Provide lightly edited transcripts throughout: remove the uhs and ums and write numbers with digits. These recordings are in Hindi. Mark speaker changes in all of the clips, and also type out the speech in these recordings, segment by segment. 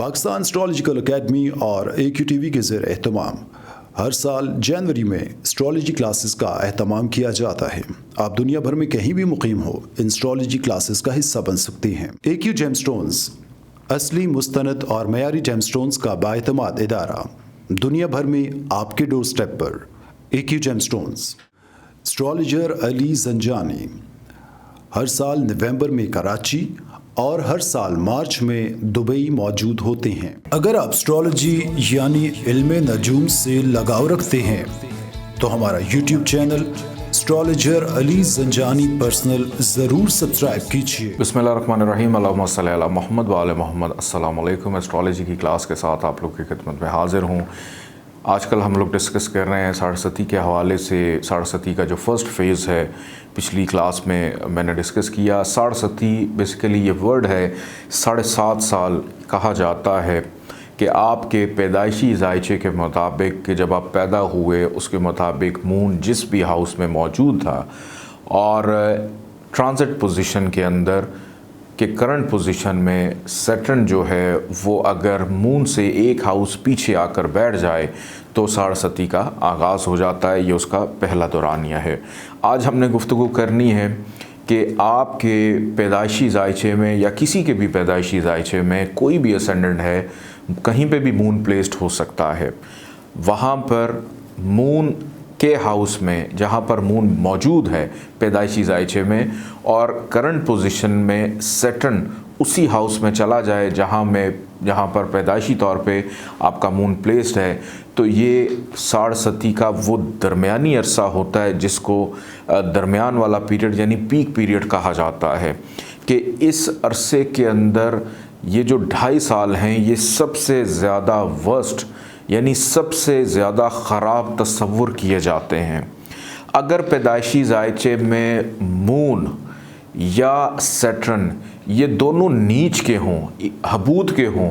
Speaker 1: पाकिस्तान एस्ट्रोलॉजिकल एकेडमी और AQTV के ज़ेर एहतमाम हर साल जनवरी में एस्ट्रोलॉजी क्लासेस का एहतमाम किया जाता है। आप दुनिया भर में कहीं भी मुकीम हो, इन एस्ट्रोलॉजी क्लासेस का हिस्सा बन सकते हैं। AQ जेमस्टोन्स असली, मुस्तनद और मयारी जेमस्टोन्स का बाएतमाद इदारा दुनिया भर में आपके डोर स्टेप पर। AQ gemstones. Astrologer Ali Zanjani हर साल नवंबर में कराची और हर साल मार्च में दुबई मौजूद होते हैं। अगर आप एस्ट्रोलॉजी यानी इल्मे नजूम से लगाव रखते हैं तो हमारा YouTube channel astrologer Ali Zanjani personal ज़रूर सब्सक्राइब कीजिए।
Speaker 2: बिस्मिल्लाहिर्रहमानिर्रहीम, अल्लाहुम्मा सल्ली अला मोहम्मद व आले मोहम्मद। अस्सलाम वालेकुम। एस्ट्रोलॉजी की क्लास के साथ आप लोग की खिदमत में हाजिर हूँ। आजकल हम लोग डिस्कस कर रहे हैं साढ़े के हवाले से। साढ़े का जो फर्स्ट फेज़ है, पिछली क्लास में मैंने डिस्कस किया। साढ़े बेसिकली ये वर्ड है 7.5 साल कहा जाता है कि आपके पैदाइशी जायचे के मुताबिक कि जब आप पैदा हुए उसके मुताबिक मून जिस भी हाउस में मौजूद था और ट्रांजिट पोजीशन के अंदर कि करंट पोजीशन में सैटर्न जो है वो अगर मून से एक हाउस पीछे आकर बैठ जाए तो साढ़े का आगाज़ हो जाता है। ये उसका पहला दौरानिया है। आज हमने गुफ्तगू करनी है कि आपके पैदाइशी जायचे में या किसी के भी पैदाइशी जायचे में कोई भी असेंडेंट है, कहीं पे भी मून प्लेस्ड हो सकता है। वहाँ पर मून के हाउस में जहाँ पर मून मौजूद है पैदाइशी जायचे में और करंट पोजीशन में सैटर्न उसी हाउस में चला जाए जहाँ पर पैदाइशी तौर पे आपका मून प्लेस्ड है, तो ये साढ़े का वो दरमियानी अरसा होता है जिसको दरमियान वाला पीरियड यानी पीक पीरियड कहा जाता है। कि इस अरसे के अंदर ये जो 2.5 साल हैं ये सबसे ज़्यादा वर्स्ट यानी सबसे ज़्यादा ख़राब तस्वुर किए जाते हैं। अगर पैदाइशी जायचे में मून या सैटर्न ये दोनों नीच के हों, हबूद के हों,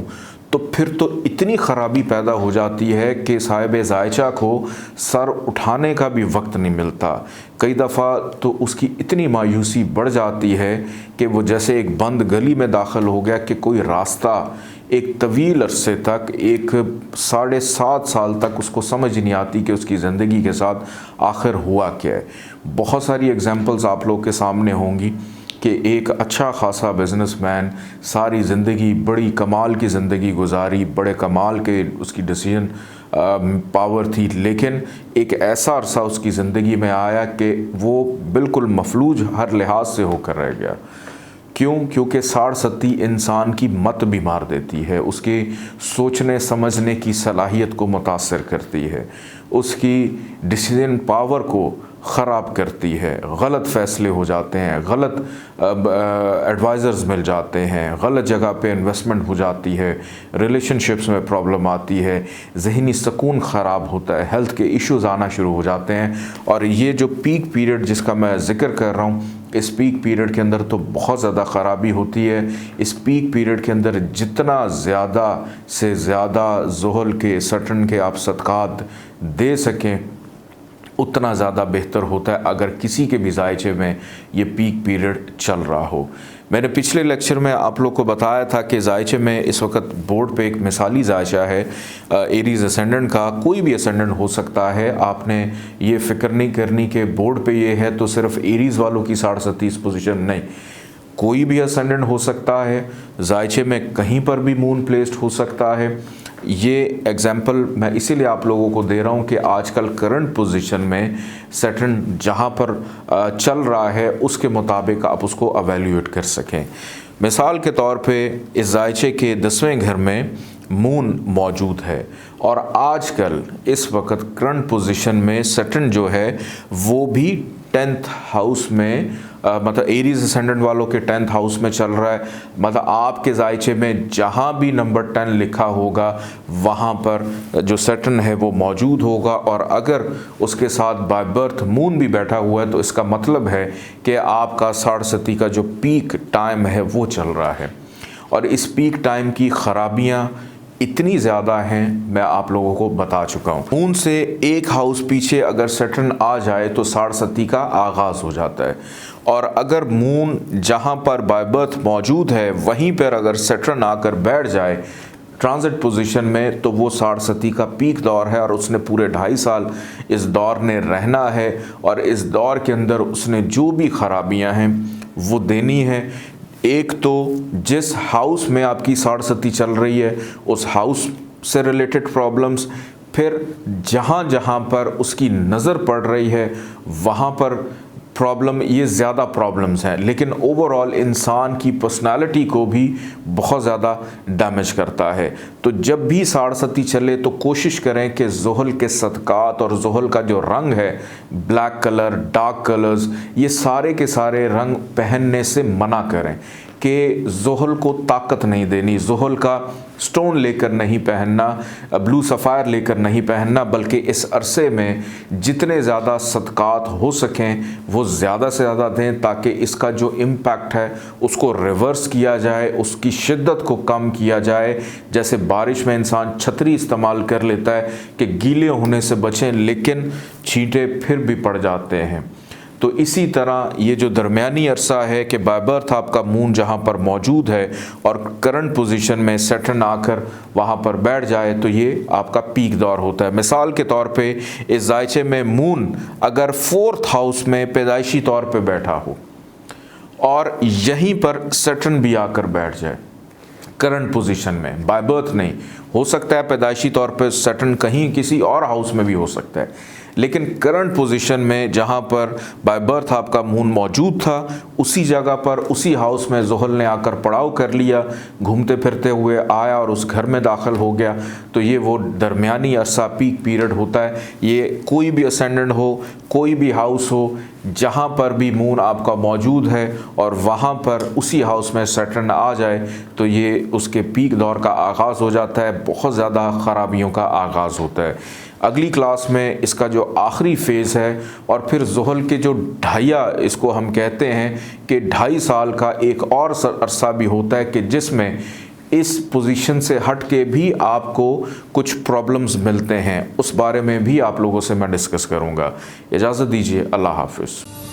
Speaker 2: तो फिर तो इतनी ख़राबी पैदा हो जाती है कि साहिब जायचा को सर उठाने का भी वक्त नहीं मिलता। कई दफ़ा तो उसकी इतनी मायूसी बढ़ जाती है कि वो जैसे एक बंद गली में दाखिल हो गया कि कोई रास्ता एक तवील अरसे तक, एक 7.5 साल तक उसको समझ नहीं आती कि उसकी ज़िंदगी के साथ आखिर हुआ क्या है। बहुत सारी एग्जांपल्स आप लोग के सामने होंगी कि एक अच्छा खासा बिजनेसमैन सारी ज़िंदगी बड़ी कमाल की ज़िंदगी गुजारी, बड़े कमाल के उसकी डिसीजन पावर थी, लेकिन एक ऐसा अरसा उसकी ज़िंदगी में आया कि वो बिल्कुल मफलूज हर लिहाज से होकर रह गया। क्यों? क्योंकि साढ़े इंसान की मत भी मार देती है, उसके सोचने समझने की सलाहियत को मुतासर करती है, उसकी डिसीजन पावर को ख़राब करती है, गलत फ़ैसले हो जाते हैं, गलत एडवाइज़र्स मिल जाते हैं, गलत जगह पे इन्वेस्टमेंट हो जाती है, रिलेशनशिप्स में प्रॉब्लम आती है, ज़हनी सुकून ख़राब होता है, हेल्थ के इश्यूज़ आना शुरू हो जाते हैं। और ये जो पीक पीरियड जिसका मैं ज़िक्र कर रहा हूँ, इस पीक पीरियड के अंदर तो बहुत ज़्यादा ख़राबी होती है। इस पीक पीरियड के अंदर जितना ज़्यादा से ज़्यादा ज़ोहल के सैटर्न के आप सदक़ात दे सकें उतना ज़्यादा बेहतर होता है अगर किसी के भी जायचे में ये पीक पीरियड चल रहा हो। मैंने पिछले लेक्चर में आप लोग को बताया था कि जायचे में इस वक्त बोर्ड पे एक मिसाली जायचा है एरीज असेंडेंट का। कोई भी असेंडेंट हो सकता है, आपने ये फ़िक्र नहीं करनी कि बोर्ड पे ये है तो सिर्फ एरीज वालों की 37 पोजीशन, नहीं, कोई भी असेंडेंट हो सकता है। जायचे में कहीं पर भी मून प्लेस्ड हो सकता है। ये एग्जाम्पल मैं इसीलिए आप लोगों को दे रहा हूँ कि आजकल करंट पोजीशन में सैटर्न जहाँ पर चल रहा है उसके मुताबिक आप उसको एवेल्यूएट कर सकें। मिसाल के तौर पे इस जायचे के 10वें घर में मून मौजूद है और आजकल इस वक्त करंट पोजीशन में सैटर्न जो है वो भी 10th हाउस में मतलब एरीज असेंडेंट वालों के 10th हाउस में चल रहा है। मतलब आपके जायचे में जहाँ भी नंबर 10 लिखा होगा वहाँ पर जो सैटर्न है वो मौजूद होगा और अगर उसके साथ बाय बर्थ मून भी बैठा हुआ है तो इसका मतलब है कि आपका साढ़े का जो पीक टाइम है वो चल रहा है। और इस पीक टाइम की ख़राबियाँ इतनी ज़्यादा हैं, मैं आप लोगों को बता चुका हूँ। मून से एक हाउस पीछे अगर सैटर्न आ जाए तो साढ़े का आगाज़ हो जाता है और अगर मून जहाँ पर बाय बर्थ मौजूद है वहीं पर अगर सैटर्न आकर बैठ जाए ट्रांजिट पोजीशन में, तो वो साढ़सती का पीक दौर है और उसने पूरे 2.5 साल इस दौर ने रहना है और इस दौर के अंदर उसने जो भी खराबियां हैं वो देनी है। एक तो जिस हाउस में आपकी साढ़सती चल रही है उस हाउस से रिलेटेड प्रॉब्लम्स, फिर जहाँ जहाँ पर उसकी नज़र पड़ रही है वहाँ पर प्रॉब्लम, ये ज़्यादा प्रॉब्लम्स हैं, लेकिन ओवरऑल इंसान की पर्सनालिटी को भी बहुत ज़्यादा डैमेज करता है। तो जब भी साढ़सती चले तो कोशिश करें कि ज़ुहल के सदक़ात और ज़ुहल का जो रंग है, ब्लैक कलर, डार्क कलर्स, ये सारे के सारे रंग पहनने से मना करें कि ज़ुहल को ताकत नहीं देनी, ज़ुहल का स्टोन लेकर नहीं पहनना, ब्लू सफ़ायर लेकर नहीं पहनना, बल्कि इस अरसे में जितने ज़्यादा सदक़ात हो सकें वो ज़्यादा से ज़्यादा दें ताकि इसका जो इम्पैक्ट है उसको रिवर्स किया जाए, उसकी शिद्दत को कम किया जाए। जैसे बारिश में इंसान छतरी इस्तेमाल कर लेता है कि गीले होने से बचें, लेकिन छींटे फिर भी पड़ जाते हैं। तो इसी तरह ये जो दरमियानी अरसा है कि बाय बर्थ आपका मून जहाँ पर मौजूद है और करंट पोजीशन में सैटर्न आकर वहाँ पर बैठ जाए, तो ये आपका पीक दौर होता है। मिसाल के तौर पे इस जायचे में मून अगर 4th हाउस में पैदाइशी तौर पे बैठा हो और यहीं पर सैटर्न भी आकर बैठ जाए करंट पोजीशन में, बाय बर्थ नहीं हो सकता है, पैदाइशी तौर पे सैटर्न कहीं किसी और हाउस में भी हो सकता है, लेकिन करंट पोजीशन में जहाँ पर बाय बर्थ आपका मून मौजूद था उसी जगह पर उसी हाउस में ज़ुहल ने आकर पड़ाव कर लिया, घूमते फिरते हुए आया और उस घर में दाखिल हो गया, तो ये वो दरमियानी अरसा पीक पीरियड होता है। ये कोई भी असेंडेंट हो, कोई भी हाउस हो, जहाँ पर भी मून आपका मौजूद है और वहाँ पर उसी हाउस में सैटर्न आ जाए तो ये उसके पीक दौर का आगाज़ हो जाता है, बहुत ज़्यादा ख़राबियों का आगाज़ होता है। अगली क्लास में इसका जो आखिरी फ़ेज़ है और फिर ज़ुहल के जो ढाइया, इसको हम कहते हैं कि 2.5 साल का एक और अरसा भी होता है कि जिसमें इस पोजीशन से हट के भी आपको कुछ प्रॉब्लम्स मिलते हैं, उस बारे में भी आप लोगों से मैं डिस्कस करूंगा। इजाज़त दीजिए, अल्लाह हाफ़िज़।